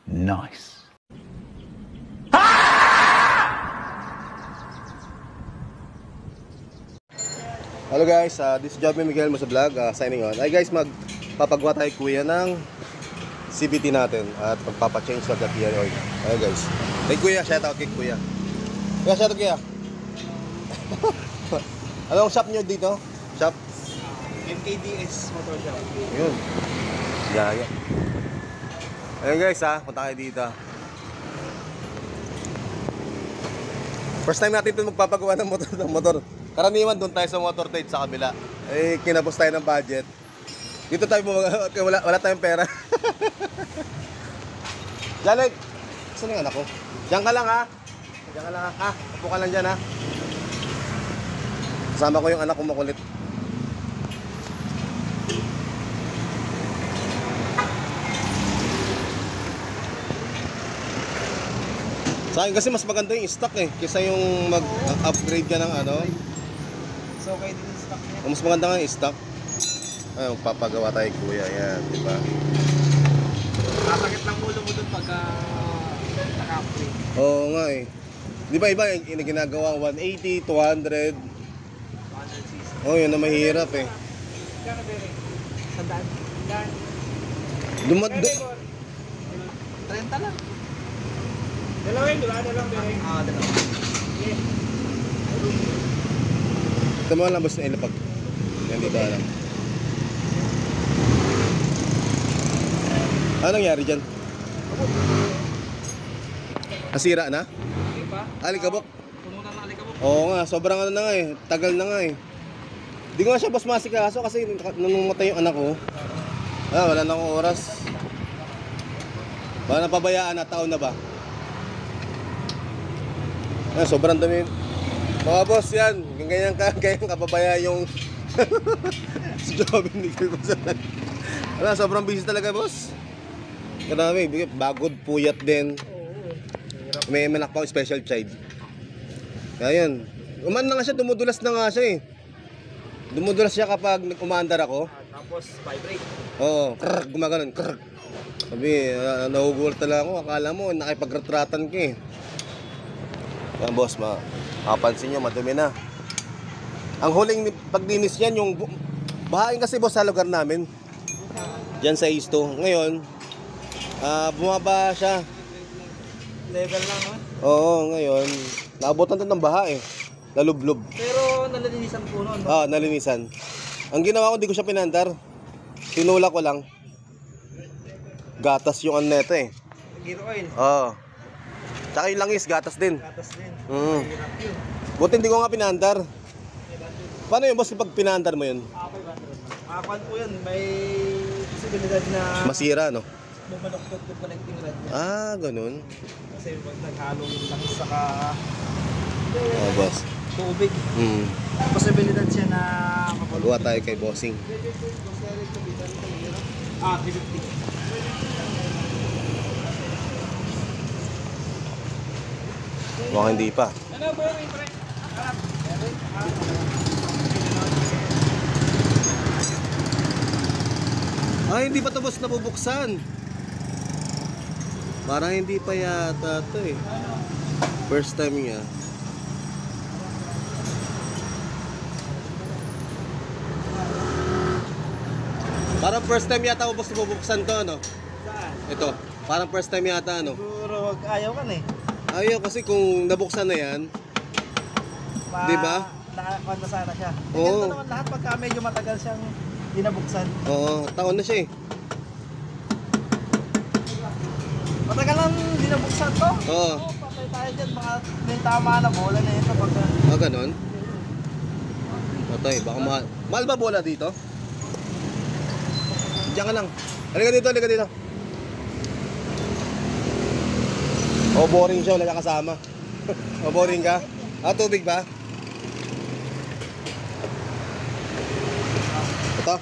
Nice. Hello guys, this is Joby Miguel mo sa vlog, signing on. Ay guys, magpapagawa tayo kuya ng CVT natin at magpapachange ng gear oil. Ay guys, kay kuya, shoutout kay kuya. Kuya, shoutout kuya. Anong shop nyo dito? Shop? MKDS Motor Shop. Yun. Yaya. Ayun guys punta kayo dito. First time natin ito magpapagawa ng motor. Karaniwan doon tayo sa motor trade sa kabila. Eh, kinabos tayo ng budget. Dito tayo wala tayong pera. Janek, saan yung anak ko? Diyan ka lang ha. Diyan ka lang ha. Upo ka lang dyan ha. Kasama ko yung anak ko makulit. Sa akin kasi mas maganda yung stock kaysa yung mag-upgrade ka ng ano. So okay din yung stock niya. Mas maganda nga yung stock. Ay, magpapagawa tayo kuya, yan, di ba? Sasakit lang ulo mo dun pagka naka-upgrade. Oo nga Di ba iba yung ginagawa 180, 200. 100cc. Oh, yun na mahirap Kano bere? Sandaan. Sandaan. 30 lang. Dalawin, di ba? Dalawang bere. Dalawa. Ito mo lang boss na ilapag. Yan dito alam. Ano nangyari dyan? Nasira na? Hindi pa? Alikabok? Punutan ng alikabok. Oo nga, sobrang ano na nga tagal na nga Di ko nga siya boss masikaso kasi nung matay yung anak ko. Wala na akong oras. Baka napabayaan na, taon na ba? Sobrang dami. Mga boss yan, ganyan kapabaya yung si Joby Miguel mo sa sobrang busy talaga boss. Kadami, bagod, puyat din. May manak pa special child. Kaya yun, umanda nga siya, dumudulas na nga siya Dumudulas siya kapag umaandar ako. Tapos vibrate. Oo, gumaganon, Sabi, nahugulat talaga ako, akala mo nakipagretratan ka Yan boss, makapansin nyo, madumi na. Ang huling pagdinis yan, yung bahain kasi boss sa lugar namin. Diyan sa Isto. Ngayon, bumaba siya. Level lang Oo, ngayon, naabutan doon ng baha Nalublob. Pero nalinisan po noon. Nalinisan. Ang ginawa ko, di ko siya pinandar. Tinulak ko lang. Gatas yung neto Gear oil. Oo. Tsaka yung langis, gatas din. Gatas din. Hirap yun. Buti hindi ko nga pinandar. Paano yun boss pag pinandar mo yun? Okay ba? Makakuan po yun. May posibilidad na Masira, no? bumaloktot yung connecting rod niya. Ganun. Kasi pag naghalo yung langis saka Boss. tubig. Posibilidad siya na Magawa tayo kay bossing. 350. Mukhang hindi pa. Ano ba yung pre? Hindi pa tapos nabubuksan. Parang hindi pa yata ito First time niya. Parang first time yata ubos nabubuksan to, no? Saan? Ito. Parang first time yata, no? Siguro wag ayaw ka Ayaw kasi kung nabuksan na yan, di ba? Nakakuan na sana siya. Oo. Ganito naman lahat pagka medyo matagal siyang dinabuksan. Oo, taon na siya Matagal lang dinabuksan to. Oo. Patay tayo dyan. Baka may tama na bola na ito pagka... Ganon? Patay, baka mahal. Mahal ba bola dito? Diyan ka lang. Halika dito, halika dito. O boring siya, wala ka kasama. O boring ka? Ah, tubig ba? Ito?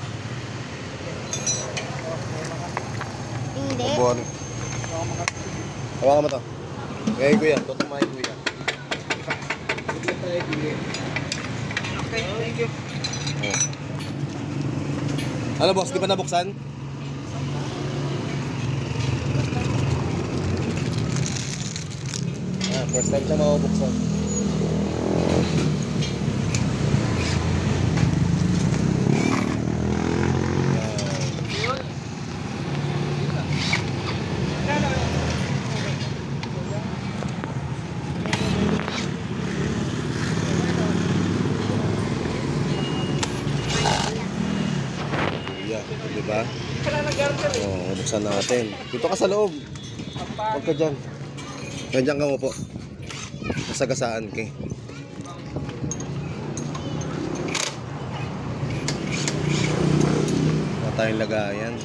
Hindi. O boring. Hawakan mo to. Ngayon kuya, ito tumahin kuya. Okay, thank you. Ano boss, di ba nabuksan? Ah, first time siya mabuksan. Yeah, di ba? Oh, buksan natin. Dito ka sa loob. Huwag ka dyan. Nandiyan ka mo po. Nasagasaan ka. Wala tayong lagayan.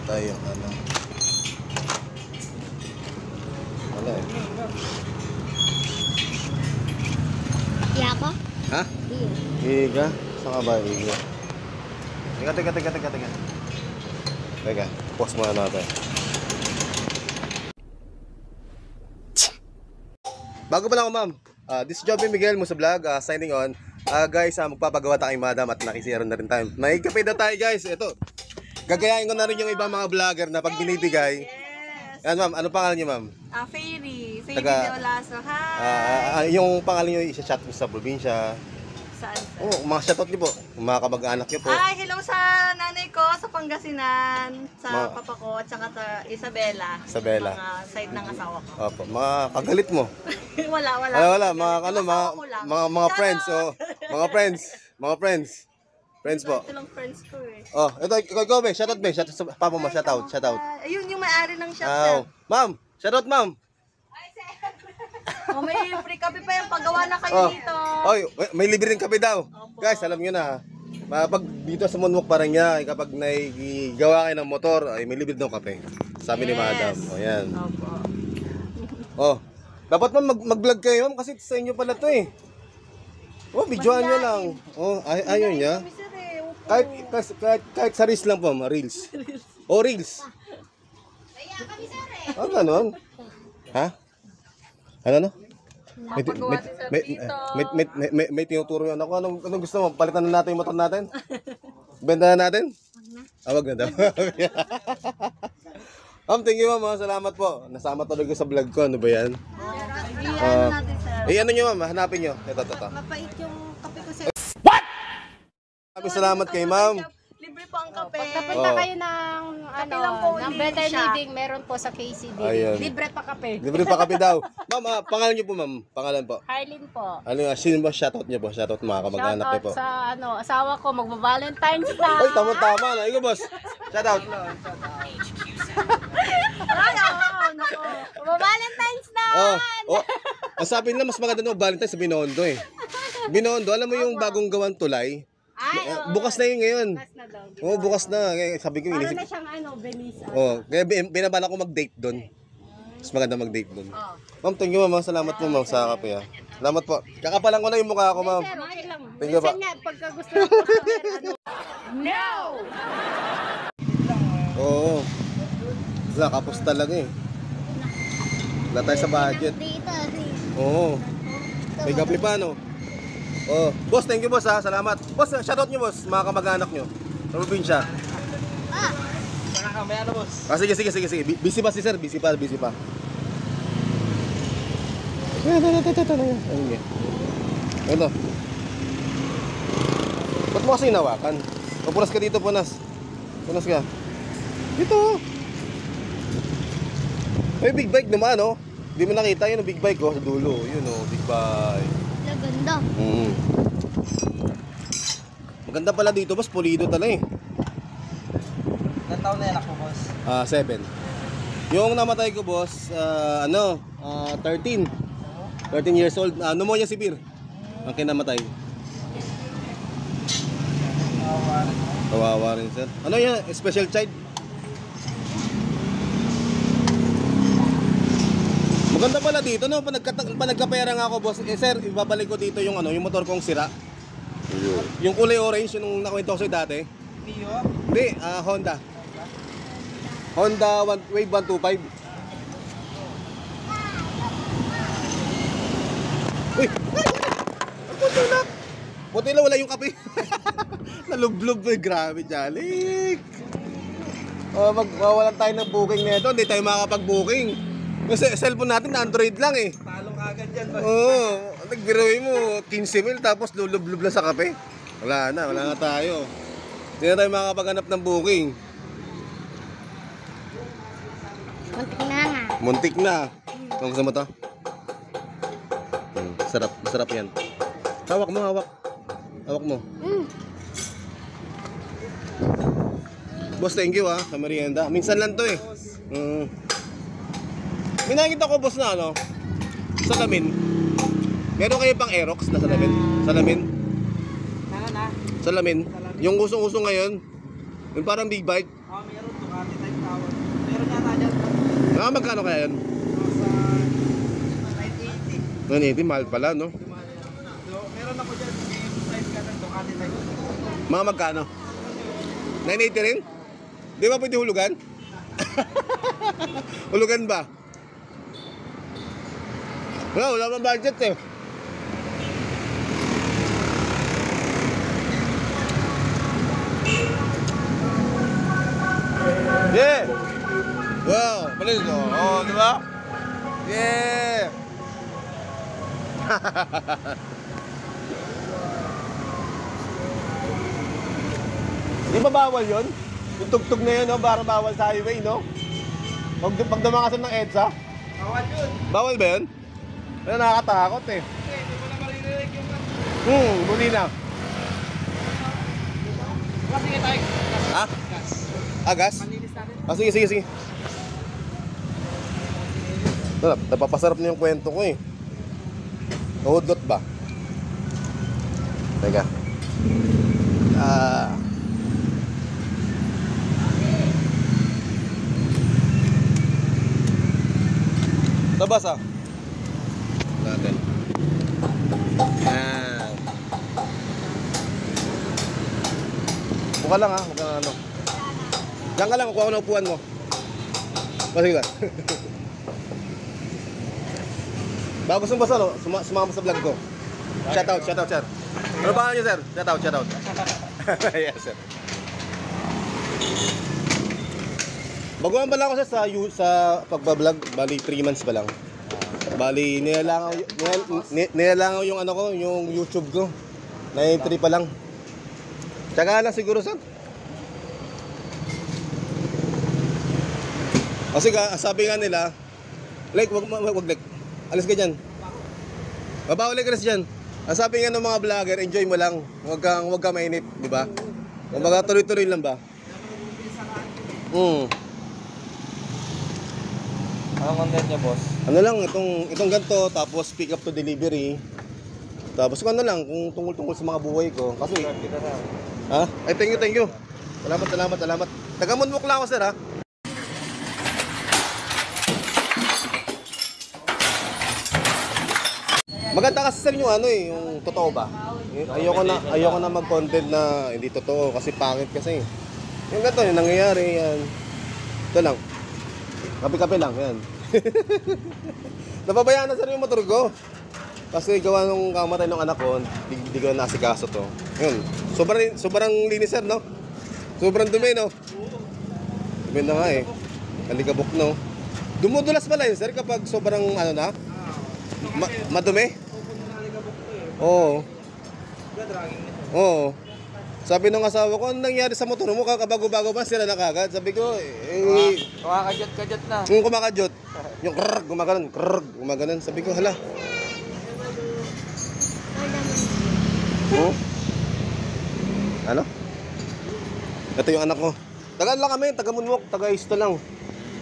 Wala yung ano. Wala eh. Iya ko? Ha? Iya. Iga? Saan ka ba iga? Teka. Teka, pause muna natin. Bago pa lang ako ma'am. This is Joby Miguel mo sa vlog, signing on. Guys, magpapagawa tayo madam at nakisira na rin tayo. May kape na tayo guys. Ito. Gagayain ko na rin yung ibang mga vlogger na pag binibigay. Yes. Yan ma'am, ano pangalan niyo ma'am? Fairy de Taga- Olaso. Hi! Yung pangalan niyo isa-chat mo sa probinsya. Saan? Oh, mga shoutout niyo po. Mga kamag-anak niyo po. Hi! Hello sa nanay ko sa Pangasinan, sa Ma- papa ko, at saka sa Isabela. Isabela. Mga side ng asawa ko. Opo, mga kagalit mo. wala. Wala, mga ano, Yung asawa ko lang. mga friends, oh. Mga friends. Friends po. Ito lang friends ko eh. Oh, ikaw be, shoutout sa papa mo, shoutout. Ayun yung may-ari ng shop, Oh, sir. ma'am, shoutout ma'am. Oh, may free copy pa yung paggawa na kayo Oh. dito. Oy, may libre rin kape daw. Opo. Guys, alam niyo na. Pag dito sa Moonwalk parang niya, kapag naigawa kayo ng motor, ay may libre daw kape. Sabi ni Yes. Madam. Oh, yan. Opo. Oh. Dapat ma'am mag-vlog kayo, ma'am, kasi sa inyo pala 'to eh. Oh, videoan niyo lang. Oh, ayaw niya. Kami, sir, eh. Opo. Kahit sa reels lang po, ma, reels. O reels. Ah, ganon. Ha? Ano? Napagawa si sir dito. May tinuturo yan ako. Anong gusto mo? Palitan na natin yung motor natin? Benta na natin? Wag na daw. Ma'am, thank you ma'am. Salamat po. Nasama talaga sa vlog ko. Ano ba yan? Ano natin, sir? Ano nyo ma'am? Hanapin nyo. Ito. Mapait yung kape ko sa... Maraming salamat kay ma'am. Libre po ang kape. Pagkapunta Oh. kayo ng, lang po, ng hindi Better siya. Living, meron po sa KCD. Ayun. Libre pa kape. Libre pa kape daw. Ma'am, pangalan nyo po ma'am. Pangalan po. Harlin po. Ano yung sino ba shoutout niyo po? Shoutout mga kamag-anak niyo po. Shoutout sa asawa ko, magba-Valentine's na. Ay, tama na. Ikaw boss. Shoutout. Nako. Magba-Valentine's na. Oh. Ang sabi nila mas maganda na Valentine sa Binondo eh. Binondo, alam mo yung bagong gawang tulay? Ay, oo. Bukas na yun ngayon. Bukas na daw. Oo, bukas na. Kaya sabi ko, Para inisip. na siyang Venice. Kaya binabala ko mag-date doon. Mas maganda mag-date doon. Ma'am, thank you ma'am. Salamat po ma'am sa kape ah. Salamat po. Kakapalan ko na yung mukha ko ma'am. Sir, okay lang. Thank you, Minsan pa. nga, pagka gusto ng customer, No! Oo. Wala, kapos talaga eh. Wala tayo sa budget. Dito, Oo. May kape pa no? Oh, boss, thank you boss ha. Salamat. Boss, shoutout niyo boss, mga kamag-anak niyo. Sa probinsya. Sana kami, ano, boss? Sige. Busy pa si sir, busy pa. Ayun nga. Ito. Ba't mo kasi hinawakan? O, punas ka dito, punas. Punas ka. Dito. May big bike naman, oh. Hindi mo nakita yun, big bike, oh. Sa dulo. Yun, oh, big bike. Ganda. Maganda pala dito, boss. Pulido talaga eh. Ilan taon na yan ako, boss? 7. Yung namatay ko, boss, 13. 13 years old. Pneumonia severe. Ang kinamatay. Kawawa rin, sir. Ano yan? Special child? Maganda pala dito, no? Pa nagkapera nga ako, boss. Eh, sir, ibabalik ko dito yung yung motor kong sira. Yung kulay orange, yung nakwento ko sa'yo dati. Mio? Hindi, Honda. Honda Wave 125. Uy! Ang puti na! Puti na, wala yung kape. Nalublob eh, grabe, Jalik. Mawalan tayo ng booking nito, hindi tayo makakapag-booking. Kasi cellphone natin, Android lang eh. Talong agad yan, boss. Oo, nagbiruin mo, 15,000 tapos lulublob lang sa kape. Wala na tayo. Hindi na tayo makakapaghanap ng booking. Muntik na nga. Muntik na. Ang gusto mo to? Masarap yan. Hawak mo. Hawak mo. Boss, thank you sa merienda. Minsan lang to eh. May nakikita ko, boss, na salamin. Meron kayo pang Aerox na salamin? Salamin? Ano na? Salamin. Yung usong-uso ngayon. Yung parang big bike. Meron. Ducati type tawag. Meron yata dyan. Magkano kaya yan? Sa 980. 980, mahal pala, no? Meron ako dyan. Type ka ng Ducati type. Mga magkano? 980 rin? Di ba pwede hulugan? Hulugan ba? Wala bang budget eh. Yeah! Wow! Malis no? Oh, di ba? Yeah! Di ba bawal yun? Yung tugtog na yun, no? Para bawal sa highway, no? Pag dumakasan ng EDSA? Bawal yun. Bawal ba yun? Ano, nakakatakot eh. Hindi mo na maririnig yung Huli na. Kasi nga tayo. Ha? Gas. Gas? Malinis natin. Sige. Napapasarap na yung kwento ko eh. Nahudot ba? Teka. Tabas natin. Yan. Buka lang huwag kang ano. Diyan ka lang, kukuha ko na upuan mo. Sige lang. Bago gusto mo basta, sumama sa vlog ko. Shoutout, sir. Ano ba niyo, sir? Shoutout. Yes, sir. Baguhan pa lang ako sa pagbablog, bali 3 months pa lang. Bali nilalangaw yung yung YouTube ko. 93 pa lang. Tsaka lang siguro, sir. Kasi sabi nga nila, like, wag like, alis ka dyan. Babawal ka rin dyan. Ang sabi nga ng mga vlogger, enjoy mo lang. Huwag kang mainit, di ba? Kumbaga tuloy-tuloy lang ba? Anong content niya, boss? Ano lang, itong ganito, tapos pick up to delivery. Tapos kung ano lang, kung tungkol sa mga buhay ko. Kasi, ha? Ay, thank you. Salamat. Taga-Munmok lang ako, sir, ha? Maganda kasi, sir, yung yung totoo ba? Ayoko na mag-content na hindi totoo kasi pangit kasi. Yung ganito, yung nangyayari, yan. Ito lang. Kape-kape lang, yan. Napabayaan na, sir, yung motor ko. Kasi gawa nung kamatay ng anak ko, di ko nasikaso to. Yun. Sobrang linis, sir, no? Sobrang dumi, no? Dumi na nga eh. Kalikabok, no? Dumudulas pala yun, sir, kapag sobrang madumi? Oo. Oo. Sabi ng asawa ko, anong nangyari sa motor mo? Kakabago-bago ba sila na kagad? Sabi ko, Kumakadyot na. Yung kumakadyot. Yung gumaganon. Sabi ko, hala. Oh? Ano? Ito yung anak ko. Tagaan lang kami, taga-Munmok, taga-Isto lang.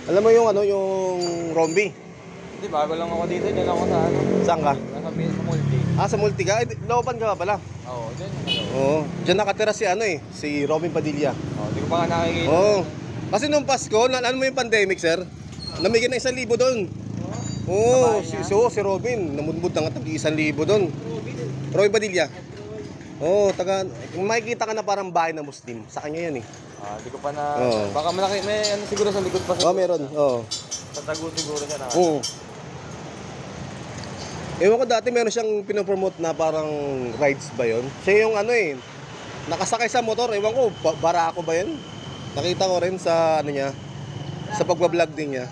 Alam mo yung yung Rombi? Hindi, bago lang ako dito. Diyan ako sa Saan ka? Nasa sa multi. Sa multi ka? Looban ka pala. Oo, dyan. Oo. Diyan nakatira si si Robin Padilla. Hindi ko pa nga nakikita. Oo. Kasi nung Pasko, ano mo yung pandemic, sir? Namigyan na 1,000 doon. Oo, si Robin, namunbud na nga tagi 1,000 doon. Robin Padilla. Oo, makikita ka na parang bahay na Muslim. Sa kanya yan eh. Hindi ko pa na... Oo. Baka malaki, may ano siguro sa likod pa. Meron. Oo. Sa tago siguro siya na. Oo. Ewan ko dati meron siyang pinopromote na parang rides ba yun? Siya yung nakasakay sa motor. Ewan ko, Barako ba yun? Nakita ko rin sa niya, sa pagbablog din niya.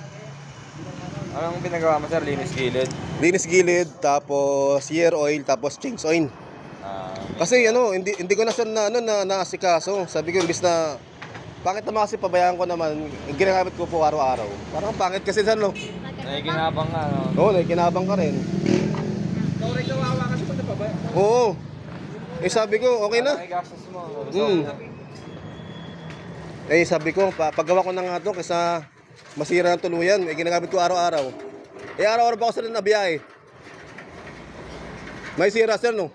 Anong pinagawa mo, sir? Linis gilid? Linis gilid, tapos year oil, tapos change oil. Kasi hindi ko na siya naasikaso. Sabi ko, imbis na, bakit naman kasi pabayaan ko naman, ginagamit ko po araw-araw. Parang pangit kasi sir, no? Nakikinabang nga, no? Oo, nakikinabang ka rin. Ikaw rin kawawa kasi pag napabaya. Oo. Sabi ko, okay na. Nakigastos mo. Sabi ko, paggawa ko na nga ito kasi masira ng tuluyan. Ginagamit ko araw-araw. Araw-araw pa ako sila nabiyahe. May sira sir, no?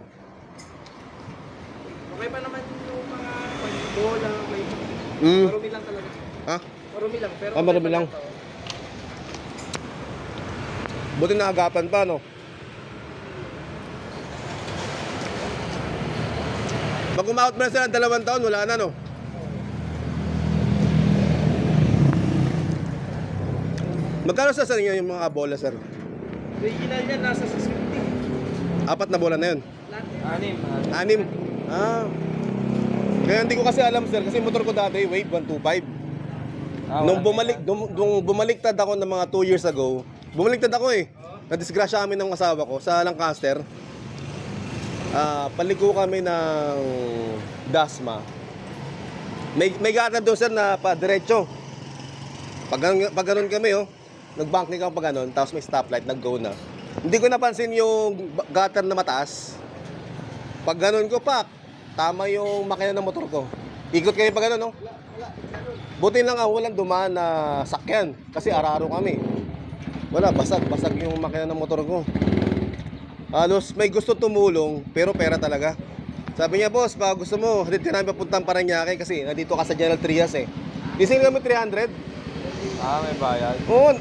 Okay pa naman yung mga bola, may... Marumi lang talaga. Ha? Marumi lang, pero... Marumi lang. Buti naagapan pa, no? Pag umawat mo na sila ng 2 taon, wala na, no? Magkano sa inyo yung mga bola, sir? Original yan, nasa 650. 4 na bola na yun? 6. 6? Kaya hindi ko kasi alam, sir, kasi motor ko dati, Wave 125. Nung bumaliktad ako ng mga 2 years ago, bumaliktad ako eh. Nadisgrasya kami ng asawa ko sa Lancaster. Paliko kami ng Dasma. May gatan doon, sir, na pa diretso. Pag ganun kami, nag-banking ako pag ganun, tapos may stoplight, nag-go na. Hindi ko napansin yung gutter na mataas. Pag ganun ko, tama yung makina ng motor ko. Ikot kayo pag ganun, no? Buti lang walang dumaan na sakyan. Kasi araro kami. Wala, basag yung makina ng motor ko. Halos may gusto tumulong, pero pera talaga. Sabi niya, boss, baka gusto mo, hatid ka namin papuntang Parañaque kasi nandito ka sa General Trias eh. Ising kami 300. May bayad. Oo,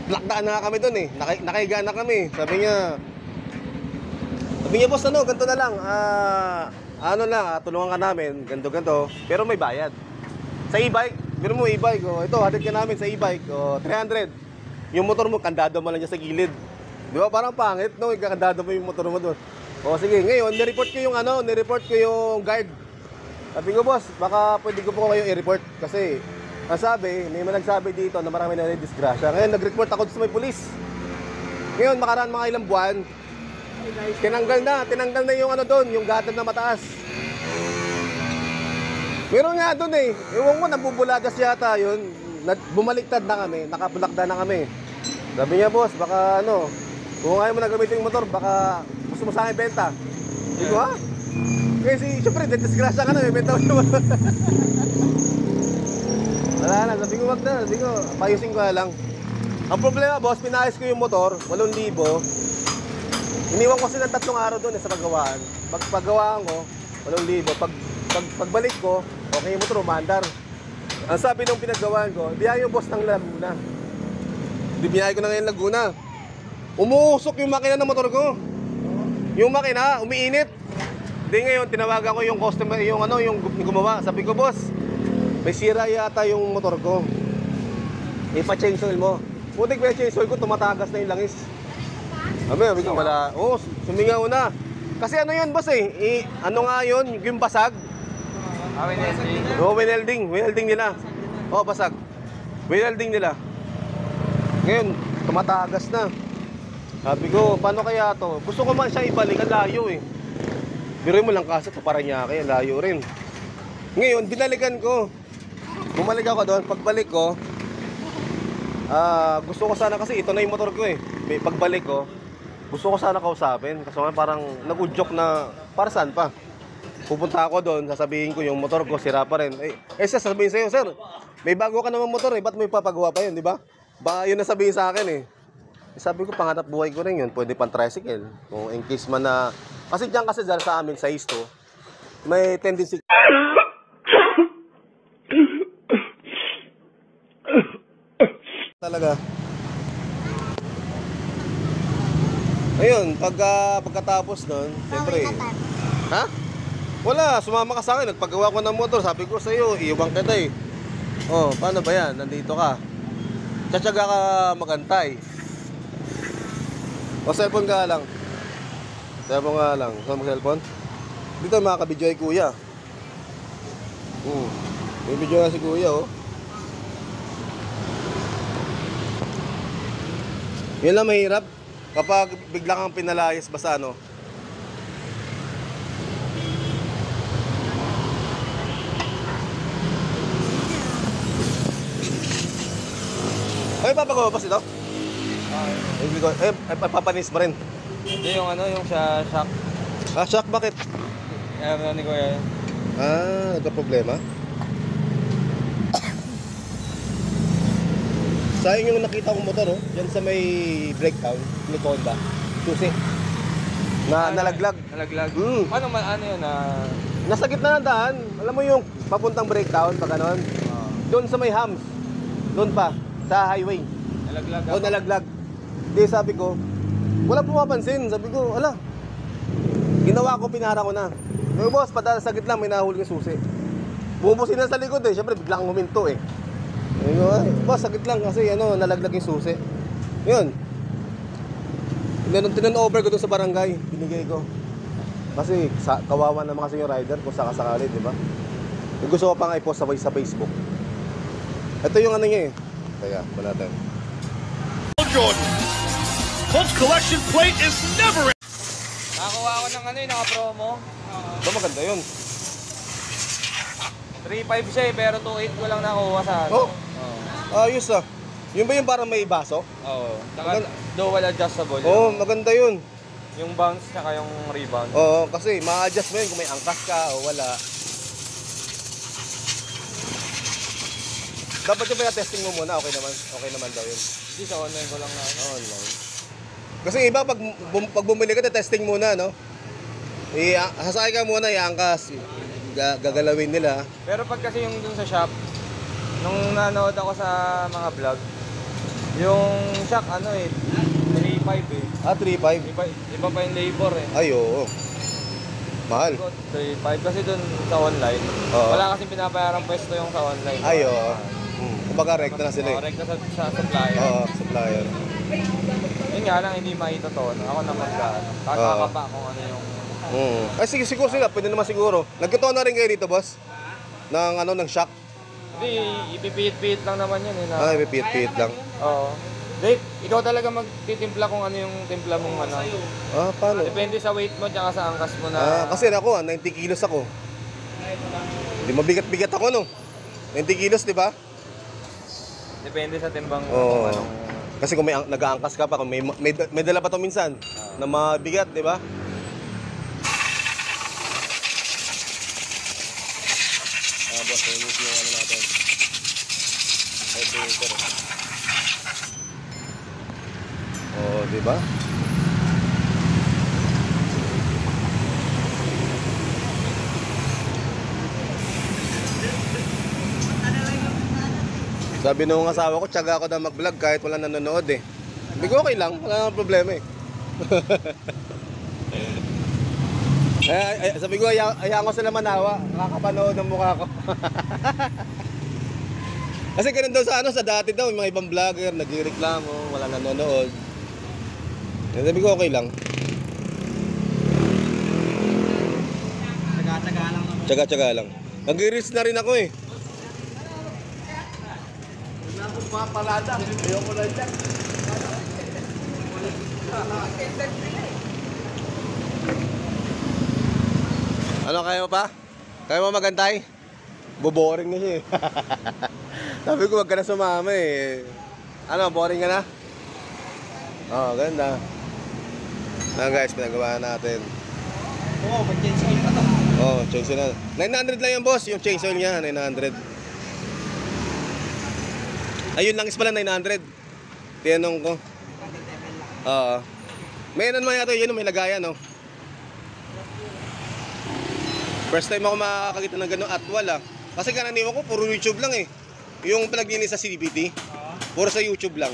lakdaan na kami doon eh. Nakahiga na kami. Sabi niya, boss, ganito na lang. Tulungan ka namin, ganito. Pero may bayad. Sa e-bike, gano'n mo e-bike. Ito, hatid ka namin sa e-bike. 300. Yung motor mo, kandado mo lang dyan sa gilid. Di ba? Parang pangit, no? Ikakandado mo yung motor mo doon. Sige, ngayon, nireport ko yung guard. Sabi ko, boss, baka pwede ko po kayo i-report. Kasi, may nagsabi dito na marami na disgrasya. Ngayon, nag-report ako sa may pulis. Ngayon, makaraan mga ilang buwan, tinanggal na yung doon, yung gutter na mataas. Meron nga doon eh. Ewan ko, nabubulagas yata yun. Bumaliktad na kami, nakabulakda na kami. Sabi niya, boss, baka kung ayaw mo na gamitin yung motor, baka gusto mo sa akin benta. Hindi ko, ha? Kasi, syempre, disgrasya ka na, benta mo yung motor. Wala na, sabi ko, wag na. Sabi ko, payusin ko na lang. Ang problema, boss, pinayos ko yung motor, 8,000. Iniwan ko sila 3 araw doon sa paggawaan. Paggawaan ko, 8,000. Pagbalik ko, okay yung motor, umandar. Ang sabi nung pinagawaan ko, biyahe yung boss ng Laguna. Biyahe ko na ngayon Laguna. Umuusok yung makina ng motor ko. Yung makina, umiinit. Di ngayon, tinawagan ko yung customer, yung gumawa. Sabi ko, boss, may sira yata yung motor ko. Ipa-change oil mo. Putik ba yung change oil ko, tumatagas na yung langis. Sabi ko, wala. Sumingaw na. Kasi yun, boss eh. Nga yun, yung basag. Winelding. Winelding nila. Basag. Winelding nila. Ngayon, tumatagas na. Sabi ko, paano kaya to? Gusto ko man siya ibalik, ang layo eh. Biruin mo lang kasi ito para niya kaya layo rin. Ngayon, binalikan ko. Bumalik ako doon, pagbalik ko, gusto ko sana kasi ito na yung motor ko eh. Pagbalik ko, gusto ko sana kausapin. Kasi parang nag-udyok na para saan pa. Pupunta ako doon, sasabihin ko yung motor ko, sira pa rin. Sasabihin sa'yo, sir, may bago ka naman motor eh, ba't mo ipapagawa pa yun, di ba? Baka yun nasabihin sa akin eh. Sabi ko, pangarap buhay ko rin yun. Pwede pang tricycle. Kung in case man na... Kasi dyan kasi dyan sa amin, sa Isto, may tendency... Talaga. Ayun, pagkatapos nun, siyempre... Ha? Wala, sumama ka sa akin. Nagpagawa ko ng motor. Sabi ko sa iyo, iiwan kita eh. Oh, paano ba yan? Nandito ka. Tsatsaga ka magantay. O cellphone ka lang. Cellphone ka lang. Saan mo cellphone? Dito makakabidyo ay kuya. May video na si kuya oh. Yun lang mahirap. Kapag bigla kang pinalayas basta ano. Ay, papagawa pa ito? Papanis mo rin. Hindi yung ano, yung sa shock. Ah, shock, bakit? Ano ni Kuya? Ah, nagka-problema? Sayang yung nakita kong motor, oh. Yan sa may breakdown, ni Honda. Susi. Nalaglag. Nalaglag. Ano man, ano yun Nasa gitna ng daan. Alam mo yung papuntang breakdown, pag ganon? Doon sa may hams. Doon pa, sa highway. Nalaglag. O, nalaglag. Di sabi ko, wala pumapansin. Sabi ko, ala. Ginawa ko, pinara ko na. Yung boss, sa gitna, may nahuli yung susi. Bumubusin na sa likod eh. Siyempre, biglang huminto eh. Ay, boss, saglit lang kasi ano, nalaglag yung susi. Yun. Tinan-over ko doon sa barangay. Binigay ko. Kasi kawawa naman kasi yung rider kung sakasakali, di ba? Yung gusto ko pang i-post sa Facebook. Ito yung ano niya eh. Kaya, wala tayo. Jordan. Colts collection plate is never. Nakakuha ako ng ano yun, naka-promo. Ito maganda yun. 3.5 siya eh, pero 2.8 ko lang nakuha sa ano. Oh, ayos ah. Yun ba yung parang may baso? Oo. Saka dual adjustable. Oo, maganda yun. Yung bounce saka yung rebound. Oo, kasi ma-adjust mo yun kung may angkas ka o wala. Dapat yung pinatesting mo muna, okay naman daw yun. Hindi, sa online ko lang na ano. Online. Kasi iba, pag bumili ka, testing muna, no? Sasakay ka muna, iangkas. Gagalawin nila. Pero pag kasi yung dun sa shop, nung nanood ako sa mga vlog, yung shock ano eh, 3.5 eh. Ah, 3.5? Iba pa yung labor eh. Ay, oo. Mahal. 3.5 kasi dun sa online. Oo. Wala kasing pinabayarang pwesto yung sa online. Ay, oo. Kumbaga, rekta na sila eh. Rekta sa supplier. Oo, supplier. Yun nga lang, hindi makita to. Ako na magkaano. Kakakapa kung ano yung... Ay, sige, siguro sila. Pwede naman siguro. Nagkataon na rin kayo dito, boss? Ng shock? Hindi, ipipihit-pihit lang naman yan eh. Ah, ipipihit lang. Oo. Dave, ikaw talaga magtitimpla kung ano yung timpla mong ano. Ah, paano? Depende sa weight mo tsaka sa angkas mo na... Kasi ako, 90 kilos ako. Hindi mabigat-bigat ako, no? 90 kilos, di ba? Depende sa timbang mo Oo. kung anong... Kasi kung may nag-aangkas ka pa, kung may dala pa to minsan na mabigat, di ba? Boss, inis yung ano natin. Oh, di ba? Sabi nung asawa ko, tiyaga ako na mag-vlog kahit wala nanonood eh. Sabi ko, okay lang, wala nang problema eh. Sabi ko, hayaan ko sila manawa, nakakapanood ng mukha ko. Kasi ganun daw sa sa dati daw, yung mga ibang vlogger, nagreklamo, wala nanonood. Sabi ko, okay lang. Tsaga-tsaga lang naman. Tsaga-tsaga lang. Nag-reels na rin ako eh. Papalada. Ayoko na dyan. Ano, kaya mo pa? Kaya mo magantay? Boring na siya eh. Sabi ko, wag ka na sumama eh. Ano, boring ka na? Oo, ganda. Na guys, pinagawa natin. Oo, mag-change oil pa to. Oo, change oil na. 900 lang yung boss, yung change oil niya, 900. Ayun lang is pala 900. Tinanong ko. May ano naman yata yun, may lagayan, no? First time ako makakakita ng gano'ng atwal, ah. Kasi karaniwan ko, puro YouTube lang eh. Yung pinaglinis sa CBT, puro sa YouTube lang.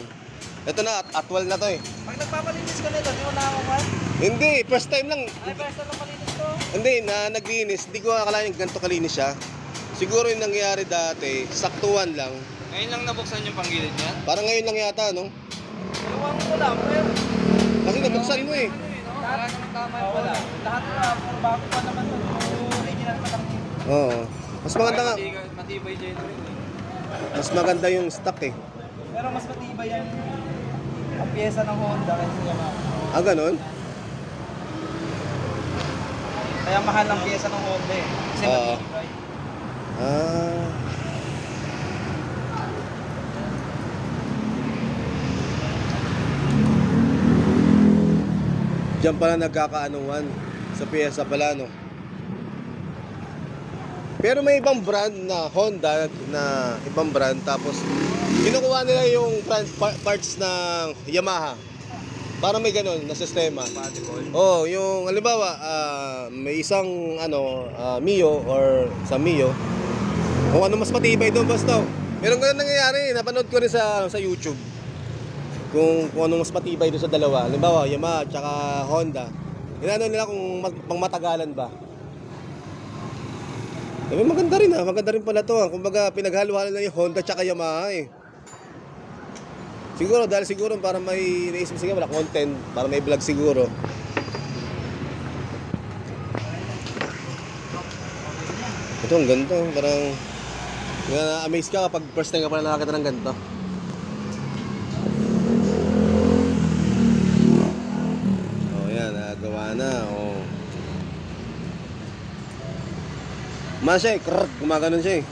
Ito na, atwal na to eh. Pag nagpapalinis ka nito, di mo nakakuha? Hindi, first time lang. Ay, first time lang palinis to. Hindi, na naglinis, hindi ko akalain ganito kalinis siya. Siguro yung nangyari dati, saktuhan lang. Ngayon lang nabuksan yung panggilid niya? Parang ngayon lang yata, no? Ewan ko lang, pero... Kasi nabuksan mo eh. Lahat ng tama yung wala. Lahat na, puro bago pa naman to. Original pa lang. Oo. Mas maganda nga. Matibay dyan rin eh. Mas maganda yung stock eh. Pero mas matibay ang pyesa ng Honda kaysa sa Yamaha. Ah, ganun? Kaya mahal ang pyesa ng Honda eh. Kasi Oo. matibay. Ah. Diyan pala nagkakaanuhan sa pyesa pala, no? Pero may ibang brand na Honda na ibang brand tapos kinukuha nila yung parts ng Yamaha. Para may ganun na sistema. Oh, yung halimbawa, may isang Mio or sa Mio. Kung ano mas matibay doon basta. Meron ganun nangyayari, napanood ko rin sa YouTube. Kung ano mas matibay doon sa dalawa. Halimbawa, Yamaha at Honda. Inano nila kung pang matagalan ba. Eh, maganda rin maganda rin pala to. Kumbaga pinaghalo-halo na yung Honda at Yamaha eh. Siguro dahil siguro para may naisip siguro wala content, para may vlog siguro. Ito ang ganda, parang na-amaze ka kapag first time ka pala nakakita ng ganito. Oh, yan, nagawa na. Oh. Mas siya eh, gumaganon siya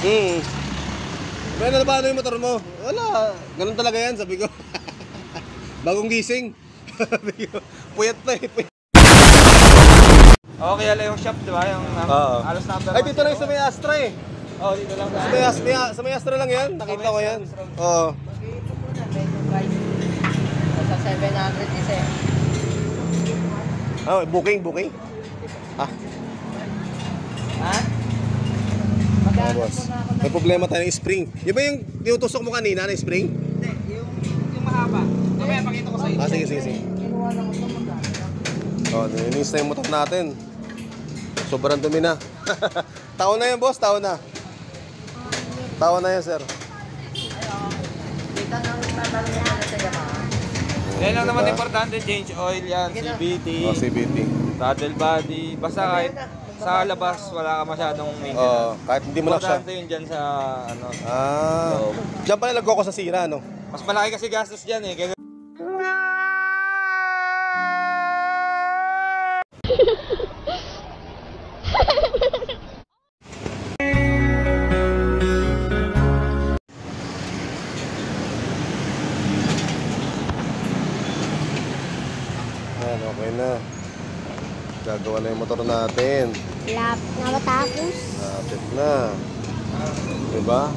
eh. Pero na paano yung motor mo? Wala, ganun talaga yan, sabi ko. Bagong gising. Sabi ko, puyat pa eh. Okay, ala yung shop, di ba? Yung alas number. Ay, dito lang sa may Astra eh. Oh, dito lang. Sa may Astra lang yan, nakita ko yan. Oo. Sa 700 isa. Oh, booking. Ah. Ha? Oh, boss. May problema tayo ng spring. Yung ba yung tinutusok mo kanina na spring? Hindi, yung mahaba. Mamaya pakita ko sa inyo. Ah, sige. Kinuha lang ito magkano. Oh, nilinis na yung motor natin. Sobrang dumi na. Tao na yan, boss. Tao na yan, sir. Kita nang tatanong mo na sa Yamaha. Yan lang naman importante, change oil yan, CVT, Oh, CBT. throttle body, basta kahit sa labas wala ka masyadong maintenance. Oh, kahit hindi mo lang siya. Importante yun dyan sa ano. Ah. Diyan pala nagko ko sa sira, no? Mas malaki kasi gastos dyan eh. Kaya... Ayan, okay na. Gagawa na yung motor natin. Lapit na matapos. Lapit na. Diba?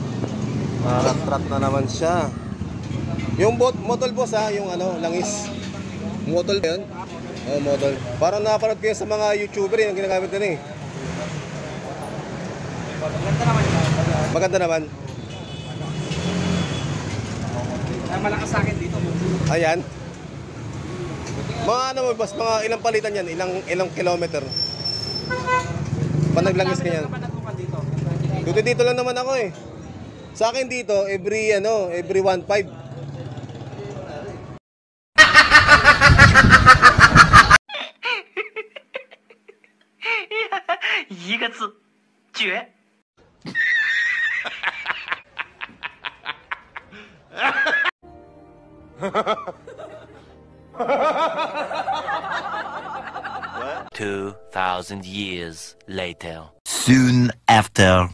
Rat-rat na naman siya. Yung motor boss ha, yung langis. Motor yun? Oh, motor. Parang napanood ko yun sa mga YouTuber yung ginagamit nila eh. Maganda naman yun. Maganda naman. Ay, malakas sa akin dito. Ayan. Mga boss, mga ilang palitan yan? Ilang kilometer? Pag naglangis ka yan. Dito lang naman ako eh. Sa akin dito, every 1.5. What? 2,000 years later. Soon after.